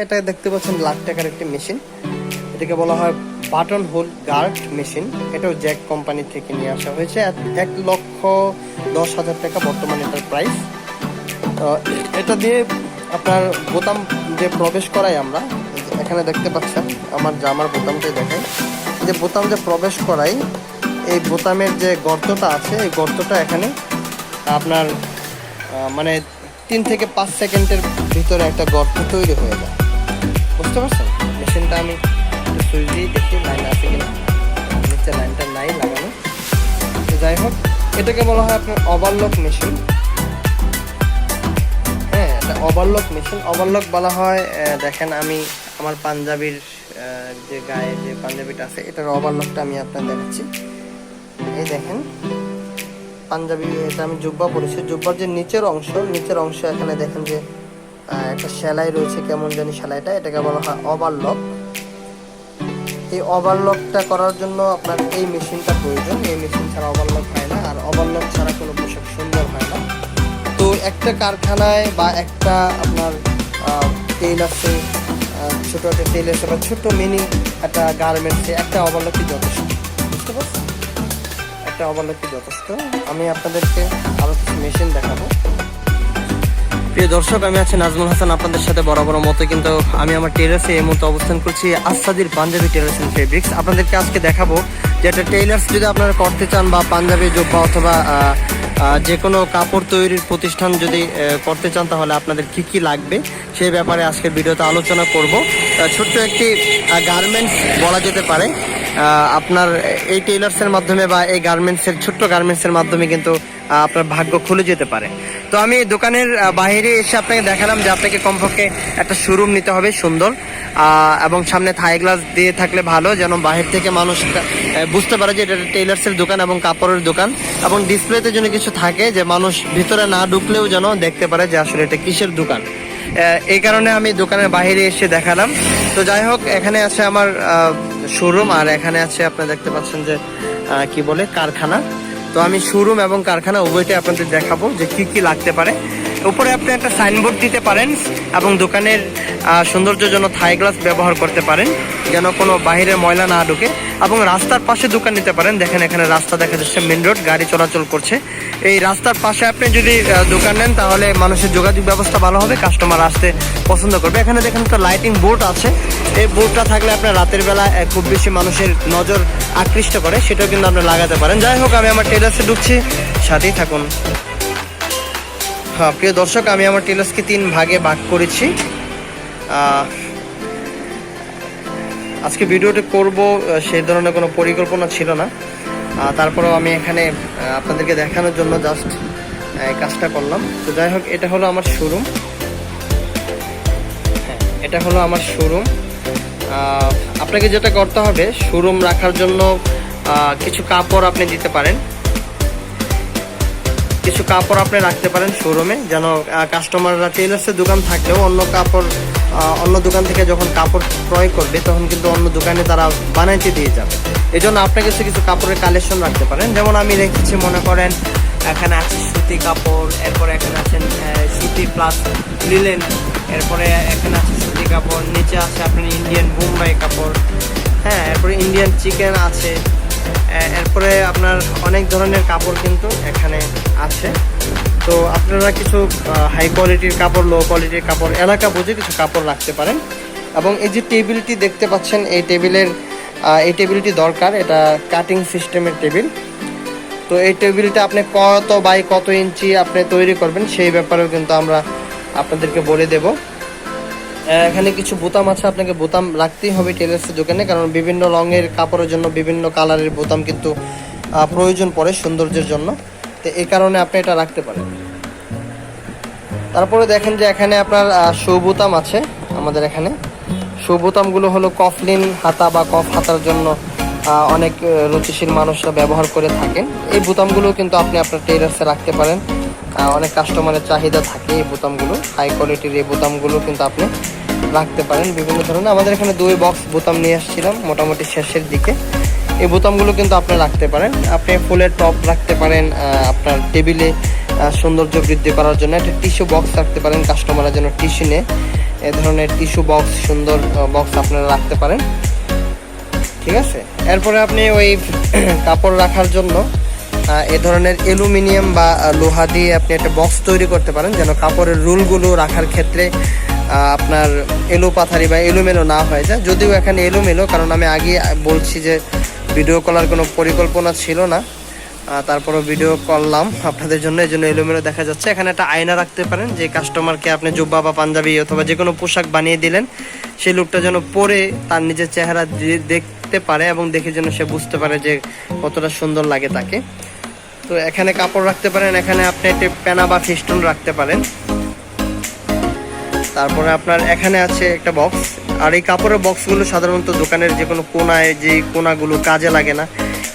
এটা দেখতে পাচ্ছেন লাখ টাকার একটি মেশিন, এটাকে বলা হয় বাটন হোল গার্ড মেশিন। এটাও জ্যাক কোম্পানি থেকে নিয়ে আসা হয়েছে। 1,10,000 টাকা বর্তমানে এটার প্রাইস। এটা দিয়ে আপনার বোতাম যে প্রবেশ করাই আমরা, এখানে দেখতে পাচ্ছেন আমার জামার বোতামটাই দেখেন, যে বোতাম যে প্রবেশ করাই, এই বোতামের যে গর্তটা আছে, এই গর্তটা এখানে আপনার মানে 3 থেকে 5 সেকেন্ডের ভিতরে একটা গর্ত তৈরি হয়ে যায়। বুঝতে পারছেন? মেশিনটা আমি সুইচ দিয়ে দেখি লাইন আছে কিনা, নিচে লাইনটা নাই লাগানো। তো যাই হোক, এটাকে বলা হয় আপনার ওভারলক মেশিন। হ্যাঁ, এটা ওভারলক মেশিন। ওভারলক বলা হয়, দেখেন আমি আমার পাঞ্জাবির যে গায়ে যে পাঞ্জাবিটা আছে, এটার ওভারলকটা আমি আপনার দেখাচ্ছি। এই দেখেন পাঞ্জাবি, এটা আমি জুব্বা পরেছি। জুব্বার যে নিচের অংশ এখানে দেখেন যে একটা সেলাই রয়েছে, কেমন জানি সেলাইটা, এটাকে বলা হয় ওভারলক। এই ওভারলকটা করার জন্য আপনার এই মেশিনটা প্রয়োজন। এই মেশিন ছাড়া ওভারলক হয় না, আর ওভারলক ছাড়া কোনো পোশাক সুন্দর হয় না। তো একটা কারখানায় বা একটা আপনার টেইলার্সে, ছোটো একটা টেইলার্সে বা ছোটো মিনি একটা গার্মেন্টসে একটা ওভারলকই যথেষ্ট। বুঝতে পারছেন? একটা ওভারলকই যথেষ্ট। আমি আপনাদেরকে আরও কিছু মেশিন দেখাবো। প্রিয় দর্শক, আমি আছি নাজমুল হাসান আপনাদের সাথে বরাবর মতো, কিন্তু আমি আমার টেলার্সে এই মুহূর্তে অবস্থান করছি আসাদির পাঞ্জাবি টেলার্স এন্ড ফেব্রিক্স। আপনাদেরকে আজকে দেখাবো যে একটা টেলার্স যদি আপনারা করতে চান, বা পাঞ্জাবি জুব্বা অথবা যে কোনো কাপড় তৈরির প্রতিষ্ঠান যদি করতে চান, তাহলে আপনাদের কি কি লাগবে সেই ব্যাপারে আজকের ভিডিওতে আলোচনা করব। ছোট্ট একটি গার্মেন্টস বলা যেতে পারে। আপনার এই টেইলার্সের মাধ্যমে বা এই গার্মেন্টসের, ছোট্ট গার্মেন্টসের মাধ্যমে কিন্তু আপনার ভাগ্য খুলে যেতে পারে। তো আমি দোকানের বাইরে এসে আপনাকে দেখালাম যে আপনাকে কমপক্ষে একটা শোরুম নিতে হবে সুন্দর, এবং সামনে থাই গ্লাস দিয়ে থাকলে ভালো, যেন বাহির থেকে মানুষ বুঝতে পারে যে এটা টেইলার্সের দোকান এবং কাপড়ের দোকান, এবং ডিসপ্লেতে যেন কিছু থাকে যে মানুষ ভিতরে না ঢুকলেও যেন দেখতে পারে যে আসলে এটা কিসের দোকান। এই কারণে আমি দোকানের বাইরে এসে দেখালাম। তো যাই হোক, এখানে আছে আমার শোরুম, আর এখানে আছে আপনারা দেখতে পাচ্ছেন যে কি বলে কারখানা। তো আমি শোরুম এবং কারখানা উভয়টাই আপনাদের দেখাবো যে কি কি লাগতে পারে। উপরে আপনি একটা সাইনবোর্ড দিতে পারেন, এবং দোকানের সৌন্দর্যের জন্য থাই গ্লাস ব্যবহার করতে পারেন, যেন কোনো বাহিরের ময়লা না ঢুকে। এবং রাস্তার পাশে দোকান নিতে পারেন। দেখেন এখানে রাস্তা দেখা যাচ্ছে, মেন রোড, গাড়ি চলাচল করছে। এই রাস্তার পাশে আপনি যদি দোকান নেন, তাহলে মানুষের যোগাযোগ ব্যবস্থা ভালো হবে, কাস্টমার আসতে পছন্দ করবে। এখানে দেখেন একটা লাইটিং বোর্ড আছে। এই বোর্ডটা থাকলে আপনার রাতের বেলা খুব বেশি মানুষের নজর আকৃষ্ট করে, সেটাও কিন্তু আপনি লাগাতে পারেন। যাই হোক, আমি আমার টেলার্সে ঢুকছি, সাথেই থাকুন। হ্যাঁ প্রিয় দর্শক, আমি আমার টেলার্সকে 3 ভাগে ভাগ করেছি। আজকে ভিডিওটি করব সেই ধরনের কোনো পরিকল্পনা ছিল না, তারপরেও আমি এখানে আপনাদেরকে দেখানোর জন্য জাস্ট কাজটা করলাম। তো যাই হোক, এটা হলো আমার শোরুম। হ্যাঁ, এটা হলো আমার শোরুম। আপনাকে যেটা করতে হবে, শোরুম রাখার জন্য কিছু কাপড় আপনি দিতে পারেন, কিছু কাপড় আপনি রাখতে পারেন শোরুমে, যেন কাস্টমাররা টেইলার্সের দোকান থাকলেও অন্য দোকান থেকে যখন কাপড় ক্রয় করবে, তখন কিন্তু অন্য দোকানে তারা বানাইতে দিয়ে যাবে। এই জন্য আপনার কাছে কিছু কাপড়ের কালেকশন রাখতে পারেন। যেমন আমি রেখেছি, মনে করেন এখানে আছে সুতি কাপড়, এরপরে এখানে আছেন সুতি প্লাস লিলেন, এরপরে এখানে আছে সুতি কাপড়, নিচে আছে আপনার ইন্ডিয়ান বোম্বাই কাপড়, হ্যাঁ, এরপরে ইন্ডিয়ান চিকেন আছে, এরপরে আপনার অনেক ধরনের কাপড় কিন্তু এখানে আছে। তো আপনারা কিছু হাই কোয়ালিটির কাপড়, লো কোয়ালিটির কাপড়, এলাকা বুঝে কিছু কাপড় রাখতে পারেন। এবং এই যে টেবিলটি দেখতে পাচ্ছেন, এই টেবিলটি দরকার। এটা কাটিং সিস্টেমের টেবিল। তো এই টেবিলটা আপনি কত বাই কত ইঞ্চি আপনি তৈরি করবেন, সেই ব্যাপারেও কিন্তু আমরা আপনাদেরকে বলে দেব। এখানে কিছু বোতাম আছে, আপনাকে বোতাম রাখতেই হবে টেলার্সের দোকানে, কারণ বিভিন্ন রঙের কাপড়ের জন্য বিভিন্ন কালারের বোতাম কিন্তু প্রয়োজন পড়ে সৌন্দর্যের জন্য। তো এই কারণে আপনি এটা রাখতে পারেন। তারপরে দেখেন যে এখানে আপনার শু বোতাম আছে। আমাদের এখানে শু বোতামগুলো হলো কফলিন হাতা বা কফ হাতার জন্য অনেক রুচিশীল মানুষরা ব্যবহার করে থাকেন। এই বোতামগুলো কিন্তু আপনি আপনার টেলার্সে রাখতে পারেন। অনেক কাস্টমারের চাহিদা থাকে এই বোতামগুলো, হাই কোয়ালিটির এই বোতামগুলো কিন্তু আপনি রাখতে পারেন বিভিন্ন ধরনের। আমাদের এখানে 2 বক্স বোতাম নিয়ে আসছিলাম মোটামুটি শেষের দিকে। এই বোতামগুলো কিন্তু আপনি রাখতে পারেন। আপনি ফুলের টপ রাখতে পারেন, আপনার টেবিলে সৌন্দর্য বৃদ্ধি করার জন্য একটা টিস্যু বক্স রাখতে পারেন, কাস্টমারের জন্য টিস্যু নেয়। এ ধরনের টিস্যু বক্স, সুন্দর বক্স আপনারা রাখতে পারেন, ঠিক আছে। এরপরে আপনি ওই কাপড় রাখার জন্য এ ধরনের অ্যালুমিনিয়াম বা লোহা দিয়ে আপনি একটা বক্স তৈরি করতে পারেন, যেন কাপড়ের রুলগুলো রাখার ক্ষেত্রে আপনার এলোপাথারি বা এলোমেলো না হয়ে যায়। যদিও এখানে এলোমেলো, কারণ আমি আগে বলছি যে ভিডিও করার কোনো পরিকল্পনা ছিল না, তারপরও ভিডিও করলাম আপনাদের জন্য, এই জন্য এলোমেলো দেখা যাচ্ছে। এখানে একটা আয়না রাখতে পারেন, যে কাস্টমারকে আপনি জুব্বা বা পাঞ্জাবি অথবা যে কোনো পোশাক বানিয়ে দিলেন, সেই লোকটা যেন পরে তার নিজের চেহারা দেখতে পারে এবং দেখে যেন সে বুঝতে পারে যে কতটা সুন্দর লাগে তাকে। তো এখানে কাপড় রাখতে পারেন, এখানে আপনি একটা পেনা বা ফিস্টন রাখতে পারেন। তারপরে আপনার এখানে আছে একটা বক্স, আর এই কাপড়ের বক্সগুলো সাধারণত দোকানের যে কোনো কোনায়, যে কোনাগুলো কাজে লাগে না,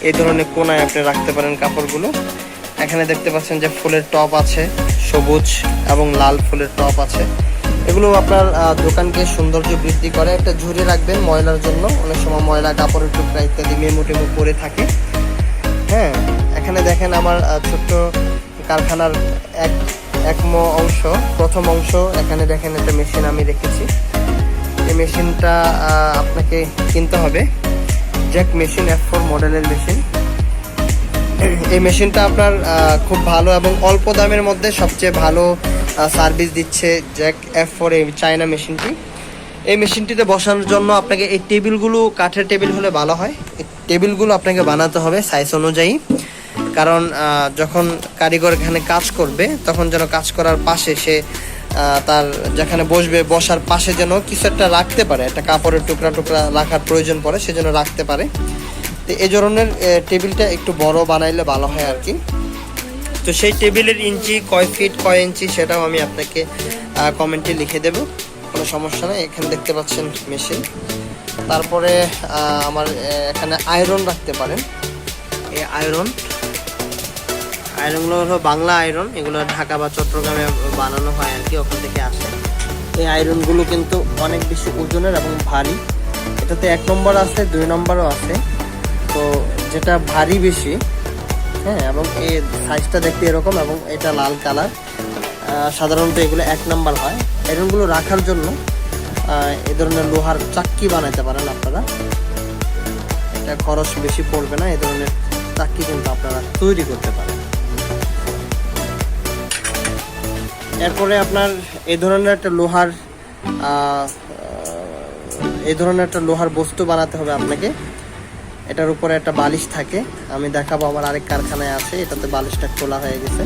এই ধরনের কোনায় আপনি রাখতে পারেন কাপড়গুলো। এখানে দেখতে পাচ্ছেন যে ফুলের টপ আছে, সবুজ এবং লাল ফুলের টপ আছে। এগুলো আপনার দোকানকে সৌন্দর্য বৃদ্ধি করে। একটা ঝুড়ি রাখবেন ময়লার জন্য, অনেক সময় ময়লা, কাপড়ের টুকরা ইত্যাদি মেমো টেমো পরে থাকে। হ্যাঁ, এখানে দেখেন আমার ছোট্ট কারখানার অংশ, প্রথম অংশ। এখানে দেখেন একটা মেশিন আমি রেখেছি। এই মেশিনটা আপনাকে কিনতে হবে, জ্যাক মেশিন F4 মডেলের মেশিন। এই মেশিনটা আপনার খুব ভালো এবং অল্প দামের মধ্যে সবচেয়ে ভালো সার্ভিস দিচ্ছে জ্যাক F4 এই চায়না মেশিনটি। এই মেশিনটিতে বসানোর জন্য আপনাকে এই টেবিলগুলো, কাঠের টেবিল হলে ভালো হয়, এই টেবিলগুলো আপনাকে বানাতে হবে সাইজ অনুযায়ী। কারণ যখন কারিগর এখানে কাজ করবে, তখন যেন কাজ করার পাশে সে তার যেখানে বসবে, বসার পাশে যেন কিছু একটা রাখতে পারে, একটা কাপড়ের টুকরা টুকরা রাখার প্রয়োজন পড়ে, সে যেন রাখতে পারে। তো এই ধরনের টেবিলটা একটু বড় বানাইলে ভালো হয় আর কি। তো সেই টেবিলের ইঞ্চি কয় ফিট কয় ইঞ্চি সেটাও আমি আপনাকে কমেন্টে লিখে দেব, কোনো সমস্যা নেই। এখানে দেখতে পাচ্ছেন মেশিন। তারপরে আমার এখানে আয়রন রাখতে পারেন। এই আয়রনগুলো হলো বাংলা আয়রন, এগুলো ঢাকা বা চট্টগ্রামে বানানো হয় আর কি, ওখান থেকে আসে। এই আয়রনগুলো কিন্তু অনেক বেশি ওজনের এবং ভারী। এটাতে 1 নম্বর আছে, 2 নম্বরও আছে। তো যেটা ভারী বেশি, হ্যাঁ, এবং এই সাইজটা দেখতে এরকম, এবং এটা লাল কালার, সাধারণত এগুলো 1 নম্বর হয়। আয়রনগুলো রাখার জন্য এই ধরনের লোহার চাক্কি বানাতে পারেন আপনারা, এটা খরচ বেশি পড়বে না। এই ধরনের চাক্কি কিন্তু আপনারা তৈরি করতে পারেন। এরপরে আপনার এই ধরনের একটা লোহার বস্তু বানাতে হবে আপনাকে। এটার উপরে একটা বালিশ থাকে, আমি দেখাবো, আমার আরেক কারখানায় আছে, এটাতে বালিশটা খোলা হয়ে গেছে।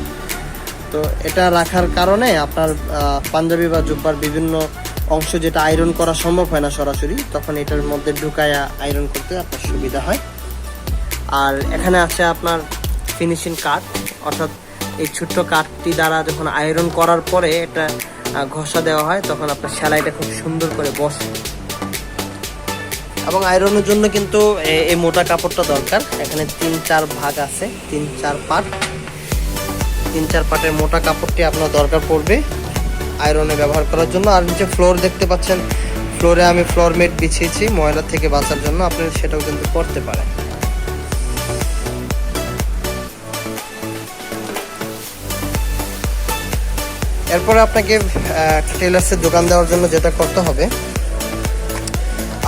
তো এটা রাখার কারণে আপনার পাঞ্জাবি বা জুব্বার বিভিন্ন অংশ যেটা আয়রন করা সম্ভব হয় না সরাসরি, তখন এটার মধ্যে ঢুকায়া আয়রন করতে আপনার সুবিধা হয়। আর এখানে আছে আপনার ফিনিশিং কাঠ, অর্থাৎ এই ছোট্ট কাঠটি দ্বারা যখন আয়রন করার পরে এটা ঘষা দেওয়া হয়, তখন আপনার সেলাইটা খুব সুন্দর করে বসে। এবং আয়রনের জন্য কিন্তু এই মোটা কাপড়টা দরকার। এখানে 3-4 ভাগ আছে, 3-4 পার্ট। 3-4 পার্টের মোটা কাপড়টি আপনার দরকার পড়বে আয়রনে ব্যবহার করার জন্য। আর নিচে ফ্লোর দেখতে পাচ্ছেন, ফ্লোরে আমি ফ্লোর ম্যাট বিছিয়েছি ময়লা থেকে বাঁচার জন্য, আপনারা সেটাও কিন্তু করতে পারেন। এরপরে আপনাকে টেলার্সের দোকান দেওয়ার জন্য যেটা করতে হবে,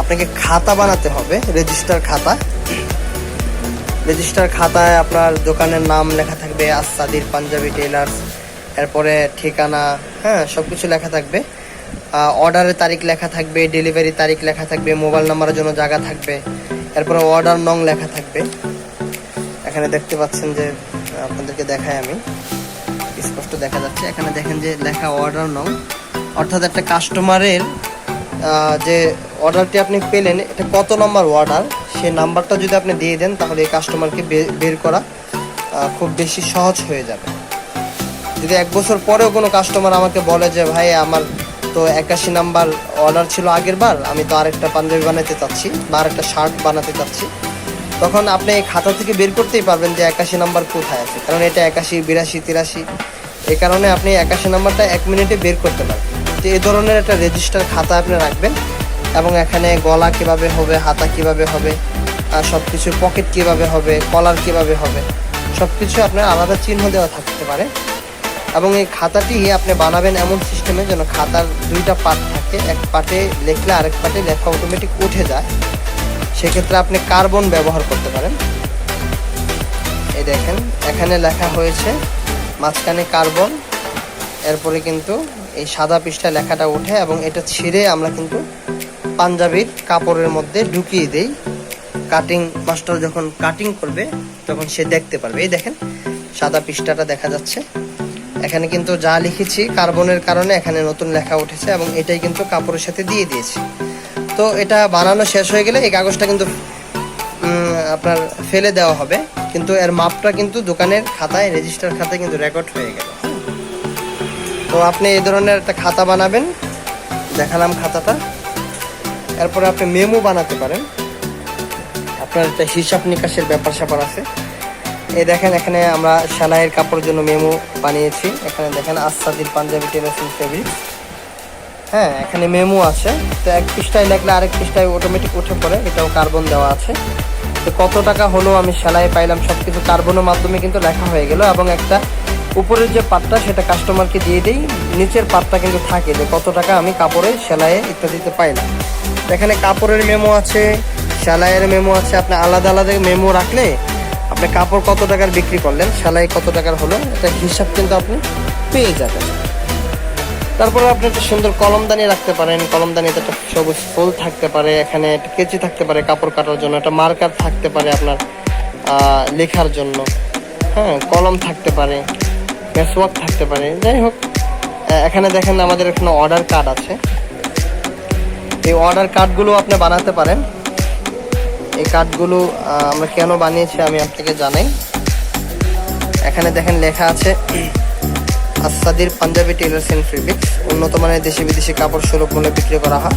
আপনাকে খাতা বানাতে হবে, রেজিস্টার খাতা। রেজিস্টার খাতায় আপনার দোকানের নাম লেখা থাকবে, আসাদির পাঞ্জাবি টেলার্স, এরপরে ঠিকানা, হ্যাঁ, সব কিছু লেখা থাকবে। অর্ডারের তারিখ লেখা থাকবে, ডেলিভারি তারিখ লেখা থাকবে, মোবাইল নাম্বারের জন্য জায়গা থাকবে, এরপরে অর্ডার নং লেখা থাকবে। এখানে দেখতে পাচ্ছেন যে, আপনাদেরকে দেখাই আমি, স্পষ্ট দেখা যাচ্ছে। এখানে দেখেন যে লেখা অর্ডার নং, অর্থাৎ একটা কাস্টমারের যে অর্ডারটি আপনি পেলেন, এটা কত নম্বর অর্ডার, সেই নাম্বারটা যদি আপনি দিয়ে দেন, তাহলে এই কাস্টমারকে বের করা খুব বেশি সহজ হয়ে যাবে। যদি 1 বছর পরেও কোনো কাস্টমার আমাকে বলে যে ভাই আমার তো 81 নাম্বার অর্ডার ছিল আগের বার, আমি তো আরেকটা পাঞ্জাবি বানাতে চাচ্ছি বা আরেকটা শার্ট বানাতে চাচ্ছি, তখন আপনি এই খাতা থেকে বের করতেই পারবেন যে 81 নাম্বার কোথায় আছে, কারণ এটা 81, 82, 83, এই কারণে আপনি 81 নাম্বারটা 1 মিনিটে বের করতে পারবেন। তো এই ধরনের একটা রেজিস্টার খাতা আপনি রাখবেন, এবং এখানে গলা কিভাবে হবে, হাতা কিভাবে হবে, আর সব কিছুর পকেট কিভাবে হবে, কলার কিভাবে হবে, সব কিছু আপনার আলাদা চিহ্ন দেওয়া থাকতে পারে। এবং এই খাতাটি আপনি বানাবেন এমন সিস্টেমে যেন খাতার 2টা পার্ট থাকে, থাকে, এক পাটে লিখলে আরেক পাটে লেখা অটোমেটিক উঠে যায়, সেক্ষেত্রে আপনি কার্বন ব্যবহার করতে পারেন। এই দেখেন এখানে লেখা হয়েছে মাঝখানে কার্বন, এরপরে কিন্তু এই সাদা পৃষ্ঠায় লেখাটা ওঠে এবং এটা ছিঁড়ে আমরা কিন্তু পাঞ্জাবির কাপড়ের মধ্যে ঢুকিয়ে দেই। কাটিং মাস্টার যখন কাটিং করবে তখন সে দেখতে পারবে। এই দেখেন সাদা পৃষ্ঠাটা দেখা যাচ্ছে, এখানে কিন্তু যা লিখেছি কার্বনের কারণে এখানে নতুন লেখা উঠেছে এবং এটাই কিন্তু কাপড়ের সাথে দিয়ে দিয়েছি। তো এটা বানানো শেষ হয়ে গেলে এই কাগজটা কিন্তু আপনার ফেলে দেওয়া হবে, কিন্তু এর মাপটা কিন্তু দোকানের খাতায়, রেজিস্টার খাতায় কিন্তু রেকর্ড হয়ে গেল। তো আপনি এই ধরনের একটা খাতা বানাবেন, দেখালাম খাতাটা। এরপরে আপনি মেমো বানাতে পারেন, আপনার একটা হিসাব নিকাশের ব্যাপার স্যাপার আছে। এই দেখেন এখানে আমরা সেলাইয়ের কাপড়ের জন্য মেমো বানিয়েছি। এখানে দেখেন আসাদির পাঞ্জাবি টেলার্স ফেব্রিক, হ্যাঁ এখানে মেমো আছে। তো এক পৃষ্ঠায় লেখলে আরেক পৃষ্ঠায় অটোমেটিক উঠে পড়ে, এটাও কার্বন দেওয়া আছে। তো কত টাকা হলো আমি সেলাই পাইলাম সব কিছু কার্বনের মাধ্যমে কিন্তু লেখা হয়ে গেল। এবং একটা উপরের যে পাটটা সেটা কাস্টমারকে দিয়ে দিই, নিচের পাটটা কিন্তু থাকে যে কত টাকা আমি কাপড়ে সেলাইয়ে ইত্যাদিতে পাইলাম। এখানে কাপড়ের মেমো আছে, সেলাইয়ের মেমো আছে। আপনি আলাদা আলাদা মেমো রাখলে আপনি কাপড় কত টাকার বিক্রি করলেন, সেলাই কত টাকার হলো, এটা হিসাব কিন্তু আপনি পেয়ে যাবেন। তারপরে আপনি একটা সুন্দর কলমদানি রাখতে পারেন, কলমদানিতে একটা সবুজ ফুল থাকতে পারে, এখানে একটা কেচি থাকতে পারে কাপড় কাটার জন্য, একটা মার্কার থাকতে পারে আপনার লেখার জন্য, হ্যাঁ কলম থাকতে পারে, মেসওয়াক থাকতে পারে। যাই হোক এখানে দেখেন আমাদের এখানে অর্ডার কার্ড আছে, এই অর্ডার কার্ডগুলো আপনি বানাতে পারেন। এই কার্ডগুলো আমরা কেন বানিয়েছি আমি আপনাকে জানাই। এখানে দেখেন লেখা আছে আসাদির পাঞ্জাবি টেলার্স এন্ড ফেব্রিক্স, উন্নত মানের দেশি বিদেশি কাপড় সুলভ মূল্যে বিক্রি করা হয়।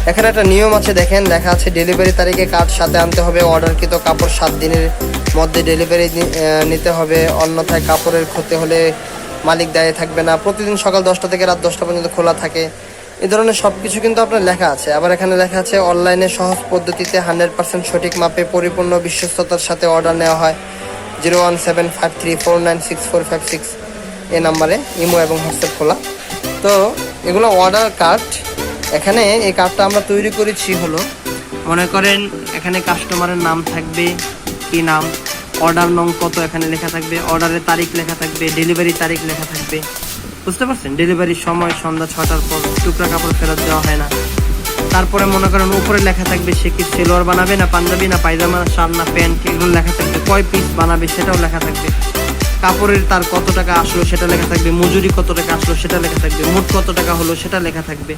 এখানে একটা নিয়ম আছে, দেখেন লেখা আছে ডেলিভারি তারিখে কার্ড সাথে আনতে হবে, অর্ডারকৃত কাপড় 7 দিনের মধ্যে ডেলিভারি নিতে হবে, অন্যথায় কাপড়ের ক্ষতি হলে মালিক দায়ী থাকবে না। প্রতিদিন সকাল 10টা থেকে রাত 10টা পর্যন্ত খোলা থাকে। এই ধরনের সব কিছু কিন্তু আপনার লেখা আছে। আবার এখানে লেখা আছে অনলাইনে সহজ পদ্ধতিতে 100% সঠিক মাপে পরিপূর্ণ বিশ্বস্ততার সাথে অর্ডার নেওয়া হয়। 01753496456 এই নাম্বারে ইমো এবং হোয়াটসঅ্যাপ খোলা। তো এগুলো অর্ডার কার্ড। এখানে এই কার্ডটা আমরা তৈরি করেছি হলো, মনে করেন এখানে কাস্টমারের নাম থাকবে, কি নাম, অর্ডার নং কত এখানে লেখা থাকবে, অর্ডারের তারিখ লেখা থাকবে, ডেলিভারি তারিখ লেখা থাকবে, বুঝতে পারছেন? ডেলিভারির সময় সন্ধ্যা 6টার পর, টুকরা কাপড় ফেরত দেওয়া হয় না। তারপরে মনে করেন উপরে লেখা থাকবে সে কি সেলোয়ার বানাবে না পাঞ্জাবি না পায়জামা শার্ট না প্যান্ট, এগুলো লেখা থাকবে, কয় পিস বানাবে সেটাও লেখা থাকবে, কাপড়ের তার কত টাকা আসলো সেটা লেখা থাকবে, মজুরি কত টাকা আসলো সেটা লেখা থাকবে, মোট কত টাকা হলো সেটা লেখা থাকবে,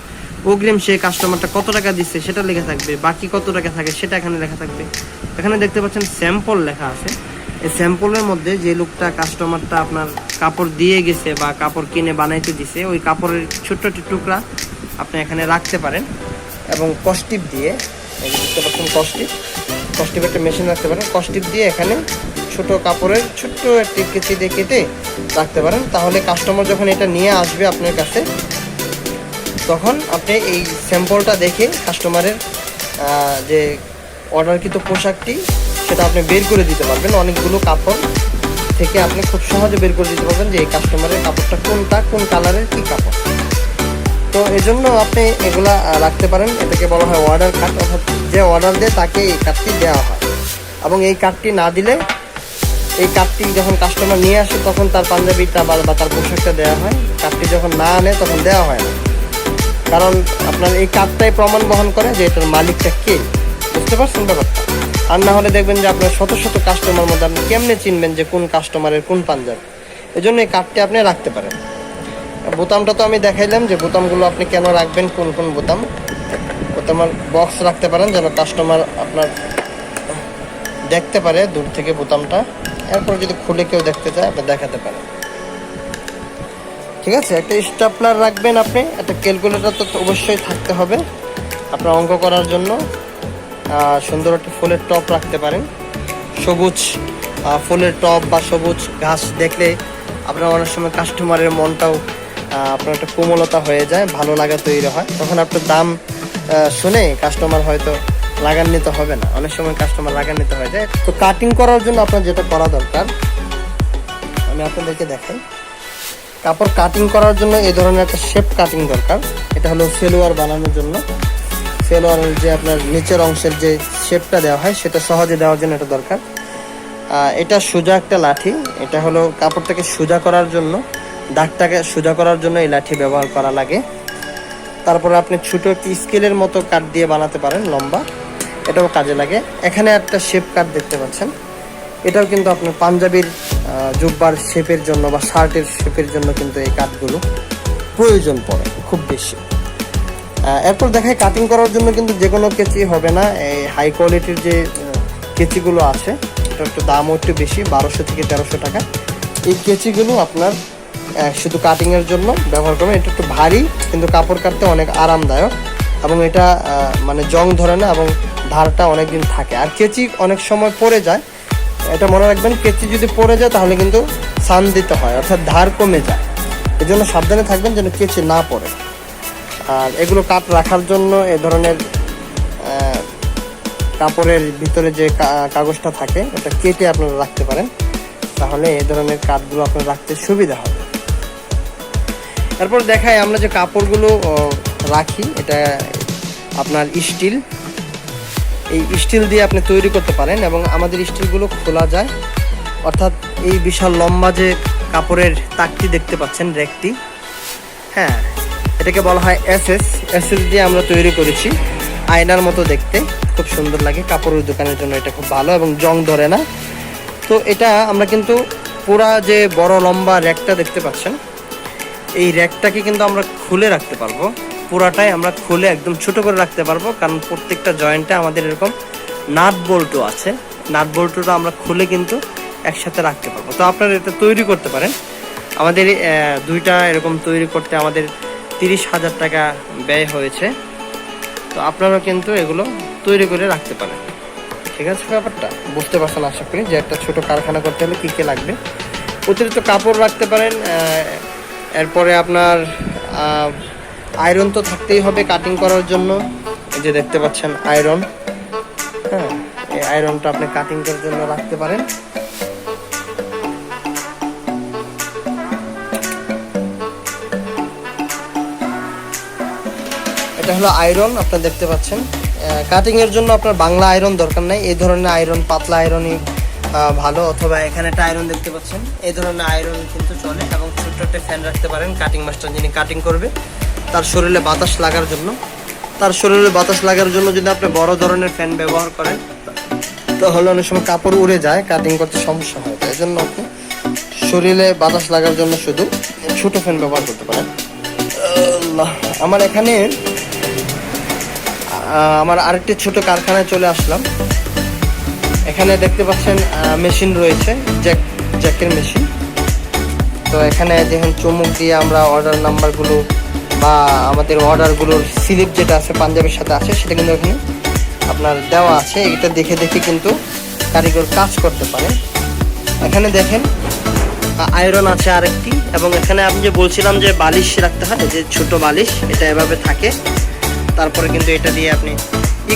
অগ্রিম সে কাস্টমারটা কত টাকা দিচ্ছে সেটা লেখা থাকবে, বাকি কত টাকা থাকে সেটা এখানে লেখা থাকবে। এখানে দেখতে পাচ্ছেন স্যাম্পল লেখা আছে। এই স্যাম্পলের মধ্যে যে লোকটা কাস্টমারটা আপনার কাপড় দিয়ে গেছে বা কাপড় কিনে বানাইতে দিছে, ওই কাপড়ের ছোট্ট একটি টুকরা আপনি এখানে রাখতে পারেন। এবং কস্টিপ দিয়ে, দেখতে পাচ্ছেন কস্টিপ একটা মেশিন রাখতে পারেন, কস্টিপ দিয়ে এখানে ছোট কাপড়ের ছোট্ট একটি কেচি দিয়ে কেটে রাখতে পারেন। তাহলে কাস্টমার যখন এটা নিয়ে আসবে আপনার কাছে, তখন আপনি এই স্যাম্পলটা দেখে কাস্টমারের যে অর্ডারকৃত পোশাকটি সেটা আপনি বের করে দিতে পারবেন। অনেকগুলো কাপড় থেকে আপনি খুব সহজে বের করে দিতে পারবেন যে এই কাস্টমারের কাপড়টা কোনটা, কোন কালারের কি কাপড়। তো এজন্য আপনি এগুলা রাখতে পারেন। এটাকে বলা হয় অর্ডার কার্ড, অর্থাৎ যে অর্ডার দেয় তাকে এই কার্ডটি দেওয়া হয়। এবং এই কার্ডটি না দিলে, এই কার্ডটি যখন কাস্টমার নিয়ে আসে তখন তার পাঞ্জাবিটা বা তার পোশাকটা দেওয়া হয়, কার্ডটি যখন না আনে তখন দেওয়া হয় না। কারণ আপনার এই কার্ডটাই প্রমাণ বহন করে যে এটার মালিকটা কে, বুঝতে পারছেন ব্যাপারটা? আর না হলে দেখবেন যে আপনার শত শত কাস্টমার মধ্যে আপনি কেমনে চিনবেন যে কোন কাস্টমারের কোন পাঞ্জাবি। এই জন্য এই কার্ডটি আপনি রাখতে পারেন। বোতামটা তো আমি দেখাইলাম যে বোতামগুলো আপনি কেন রাখবেন, কোন কোন বোতাম। বোতামের বক্স রাখতে পারেন যেন কাস্টমার আপনার দেখতে পারে দূর থেকে বোতামটা, এরপর যদি খুলে কেউ দেখতে চায় আপনি দেখাতে পারেন। ঠিক আছে, একটা স্টেপলার রাখবেন আপনি, একটা ক্যালকুলেটর তো অবশ্যই থাকতে হবে আপনার অঙ্ক করার জন্য। সুন্দর একটা ফুলের টপ রাখতে পারেন, সবুজ ফুলের টপ বা সবুজ ঘাস দেখলে আপনার অনেক সময় কাস্টমারের মনটাও আপনার একটা কোমলতা হয়ে যায়, ভালো লাগা তৈরি হয়। তখন আপনার দাম শুনে কাস্টমার হয়তো লাগান্বিত হবে না, অনেক সময় কাস্টমার লাগান্বিত হয়ে যায়। তো কাটিং করার জন্য আপনার যেটা করা দরকার আমি আপনাদেরকে দেখাই। কাপড় কাটিং করার জন্য এই ধরনের একটা শেপ কাটিং দরকার। এটা হলো সেলোয়ার বানানোর জন্য, সেলোয়ারের যে আপনার নিচের অংশের যে শেপটা দেওয়া হয় সেটা সহজে দেওয়ার জন্য এটা দরকার। এটা সোজা একটা লাঠি, এটা হলো কাপড়টাকে সোজা করার জন্য, দাগটাকে সোজা করার জন্য এই লাঠি ব্যবহার করা লাগে। তারপরে আপনি ছোটো একটি স্কেলের মতো কাট দিয়ে বানাতে পারেন লম্বা, এটাও কাজে লাগে। এখানে একটা শেপ কাট দেখতে পাচ্ছেন, এটাও কিন্তু আপনার পাঞ্জাবির জুব্বার শেপের জন্য বা শার্টের শেপের জন্য কিন্তু এই কাটগুলো প্রয়োজন পড়ে খুব বেশি। এরপর দেখায় কাটিং করার জন্য কিন্তু যে কোনো কেচি হবে না, এই হাই কোয়ালিটির যে কেচিগুলো আছে এটা একটু দামও একটু বেশি, 1200 থেকে 1300 টাকা। এই কেচিগুলো আপনার শুধু কাটিংয়ের জন্য ব্যবহার করবেন। এটা একটু ভারী কিন্তু কাপড় কাটতে অনেক আরামদায়ক এবং এটা মানে জং ধরে না এবং ধারটা অনেক দিন থাকে। আর কেচি অনেক সময় পড়ে যায়, এটা মনে রাখবেন, কেচি যদি পড়ে যায় তাহলে কিন্তু সান দিতে হয়, অর্থাৎ ধার কমে যায়। এই জন্য সাবধানে থাকবেন যেন কেচি না পড়ে। আর এগুলো কাট রাখার জন্য এ ধরনের কাপড়ের ভিতরে যে কাগজটা থাকে ওটা কেটে আপনারা রাখতে পারেন, তাহলে এই ধরনের কাঠগুলো আপনার রাখতে সুবিধা হবে। এরপর দেখায় আমরা যে কাপড়গুলো রাখি, এটা আপনার স্টিল, এই স্টিল দিয়ে আপনি তৈরি করতে পারেন এবং আমাদের স্টিলগুলো খোলা যায়। অর্থাৎ এই বিশাল লম্বা যে কাপড়ের তাকটি দেখতে পাচ্ছেন, র্যাকটি, হ্যাঁ, এটাকে বলা হয় এসএস দিয়ে আমরা তৈরি করেছি। আয়নার মতো দেখতে খুব সুন্দর লাগে, কাপড়ের দোকানের জন্য এটা খুব ভালো এবং জং ধরে না। তো এটা আমরা কিন্তু পুরা যে বড় লম্বা র্যাকটা দেখতে পাচ্ছেন, এই র্যাকটাকে কিন্তু আমরা খুলে রাখতে পারবো, পুরাটাই আমরা খুলে একদম ছোট করে রাখতে পারবো, কারণ প্রত্যেকটা জয়েন্টে আমাদের এরকম নাট বল্টু আছে, নাট বল্টুটা আমরা খুলে কিন্তু একসাথে রাখতে পারবো। তো আপনারা এটা তৈরি করতে পারেন। আমাদের দুইটা এরকম তৈরি করতে আমাদের 30,000 টাকা ব্যয় হয়েছে। তো আপনারা কিন্তু এগুলো তৈরি করে রাখতে পারেন। ঠিক আছে, ব্যাপারটা বুঝতে পারছেন আশা করি, যে একটা ছোট কারখানা করতে হলে কী কী লাগবে। অতিরিক্ত কাপড় রাখতে পারেন। এরপরে আপনার আয়রন তো থাকতেই হবে কাটিং করার জন্য, এই যে দেখতে পাচ্ছেন আয়রন, হ্যাঁ, এই আয়রনটা আপনি কাটিং করার জন্য রাখতে পারেন। এটা হলো আয়রন, আপনারা দেখতে পাচ্ছেন। কাটিংয়ের জন্য আপনার বাংলা আয়রন দরকার নাই, এই ধরনের আয়রন, পাতলা আয়রনই ভালো। অথবা এখানে একটা আয়রন দেখতে পাচ্ছেন, এই ধরনের আয়রন কিন্তু চলে। এবং ছোট্ট একটা ফ্যান রাখতে পারেন, কাটিং মাস্টার যিনি কাটিং করবে তার শরীরে বাতাস লাগার জন্য। তার শরীরে বাতাস লাগার জন্য যদি আপনি বড় ধরনের ফ্যান ব্যবহার করেন তাহলে অনেক সময় কাপড় উড়ে যায়, কাটিং করতে সমস্যা হয়। এই জন্য আপনি শরীরে বাতাস লাগার জন্য শুধু ছোট ফ্যান ব্যবহার করতে পারেন। আমার এখানে আমার আরেকটি ছোট কারখানায় চলে আসলাম। এখানে দেখতে পাচ্ছেন মেশিন রয়েছে, জ্যাকের মেশিন। তো এখানে দেখেন চুমুক দিয়ে আমরা অর্ডার নাম্বারগুলো বা আমাদের অর্ডারগুলোর স্লিপ যেটা আছে পাঞ্জাবির সাথে আছে সেটা কিন্তু এখানে আপনার দেওয়া আছে। এটা দেখে দেখে কিন্তু কারিগর কাজ করতে পারে। এখানে দেখেন আয়রন আছে আরেকটি, এবং এখানে আমি যে বলছিলাম যে বালিশ রাখতে হয়, যে ছোট বালিশ, এটা এভাবে থাকে। তারপরে কিন্তু এটা দিয়ে আপনি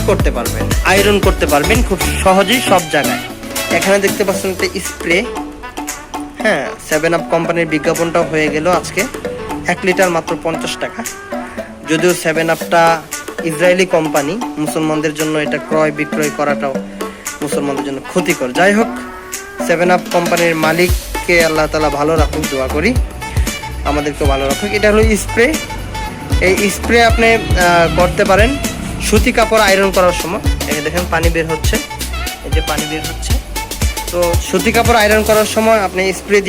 করতে পারবেন, আয়রন করতে পারবেন খুব সহজেই সব জায়গায়। এখানে দেখতে পাচ্ছেন একটা স্প্রে, হ্যাঁ, 7 আপ কোম্পানির বিজ্ঞাপনটাও হয়ে গেল আজকে। 1 লিটার মাত্র 50 টাকা। যদিও 7 আপটা ইসরায়েলি কোম্পানি, মুসলমানদের জন্য এটা ক্রয় বিক্রয় করাটাও মুসলমানদের জন্য ক্ষতিকর। যাই হোক, 7 আপ কোম্পানির মালিককে আল্লাহ তাআলা ভালো রাখুক, দোয়া করি, আমাদেরকে ভালো রাখুক। এটা হলো স্প্রে। এই স্প্রে আপনি করতে পারেন সুতি কাপড় আয়রন করার সময়। এই দেখেন পানি বের হচ্ছে, এই যে পানি বের হচ্ছে। তো সুতি কাপড় আয়রন করার সময় আপনি স্প্রে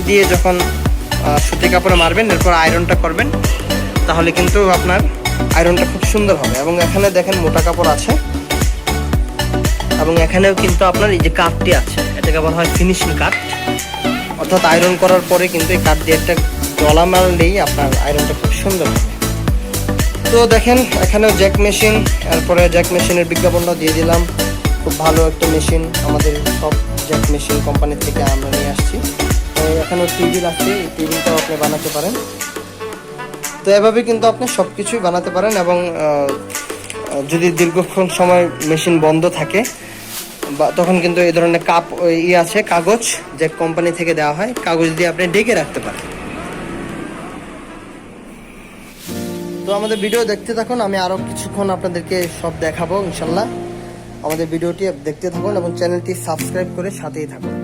দিয়ে যখন সুতি কাপড়ে মারবেন, এরপর আয়রনটা করবেন, তাহলে কিন্তু আপনার আয়রনটা খুব সুন্দর হবে। এবং এখানে দেখেন মোটা কাপড় আছে, এবং এখানেও কিন্তু আপনার এই যে কাঠটি আছে, এটাকে বলা হয় ফিনিশিং কাঠ। অর্থাৎ আয়রন করার পরে কিন্তু এই কাঠ দিয়ে একটা জলা মারলেই আপনার আয়রনটা খুব সুন্দর হবে। তো দেখেন এখানেও জ্যাক মেশিন, এরপরে জ্যাক মেশিনের বিজ্ঞাপনটা দিয়ে দিলাম। খুব ভালো একটা মেশিন, আমাদের সব জ্যাক মেশিন কোম্পানি থেকে আমরা নিয়ে আসছি। এখানেও টেবিল আছে, এই টেবিলটাও আপনি বানাতে পারেন। তো এভাবে কিন্তু আপনি সব কিছুই বানাতে পারেন। এবং যদি দীর্ঘক্ষণ সময় মেশিন বন্ধ থাকে তখন কিন্তু এই ধরনের কাপ আছে কাগজ, যে কোম্পানি থেকে দেওয়া হয়, কাগজ দিয়ে আপনি ঢেকে রাখতে পারেন। তো আমাদের ভিডিও দেখতে থাকুন, আমি আরো কিছুক্ষণ আপনাদেরকে সব দেখাবো ইনশাল্লাহ। আমাদের ভিডিওটি দেখতে থাকুন এবং চ্যানেলটি সাবস্ক্রাইব করে সাথেই থাকুন।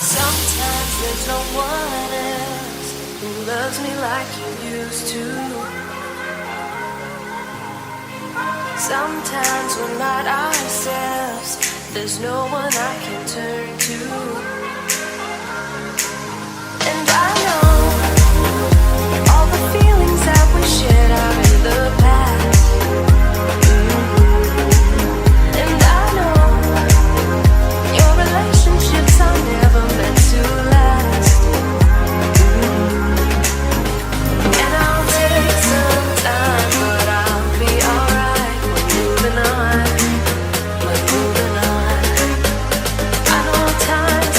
Sometimes there's no one else who loves me like you used to. Sometimes we're not ourselves. There's no one I can turn to. And I know all the feelings that we shared are in the past. And I know your relationships are never meant to last. And I'll take some time, but I'll be alright. We're moving on. We're moving on. I know time